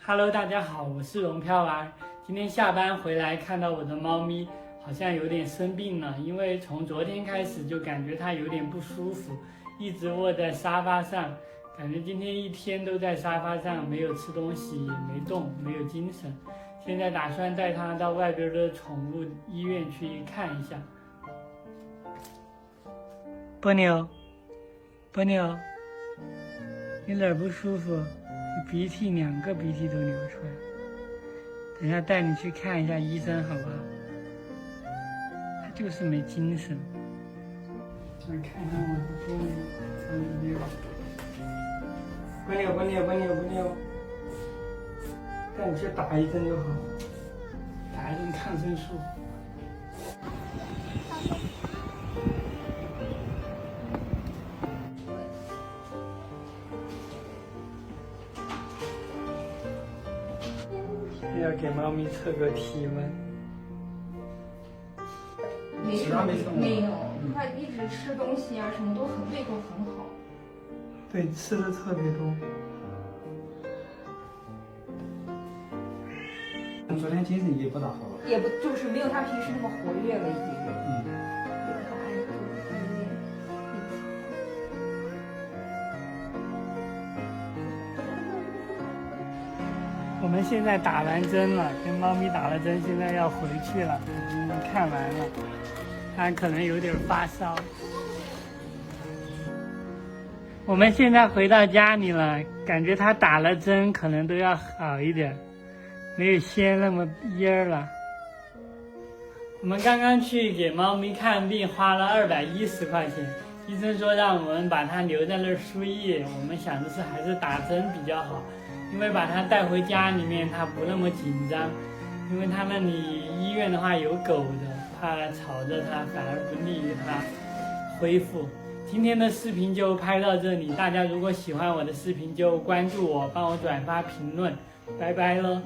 Hello， 大家好，我是荣飘儿。今天下班回来看到我的猫咪好像有点生病了，因为从昨天开始就感觉它有点不舒服，一直卧在沙发上，感觉今天一天都在沙发上，没有吃东西，也没动，没有精神。现在打算带它到外边的宠物医院去看一下。波妞，波妞，你哪儿不舒服？你鼻涕2个鼻涕都流出来，等下带你去看一下医生好不好？他就是没精神。来看看我的波妞，波妞，带你去打一针就好，打一针抗生素。要给猫咪测个体温。没有，它一直吃东西啊，什么胃都很好。对，吃的特别多。昨天精神也不大好了，也不就是没有它平时那么活跃了，已经。我们现在打完针了，跟猫咪打了针，现在要回去了，已经看完了，它可能有点发烧。我们现在回到家里了，感觉它打了针可能都要好一点，没有先那么蔫了。我们刚刚去给猫咪看病，花了210块钱，医生说让我们把它留在那儿输液，我们想的是还是打针比较好。因为把它带回家里面，它不那么紧张。因为它那里医院的话有狗的，怕吵着它，反而不利于它恢复。今天的视频就拍到这里，大家如果喜欢我的视频就关注我，帮我转发评论，拜拜喽。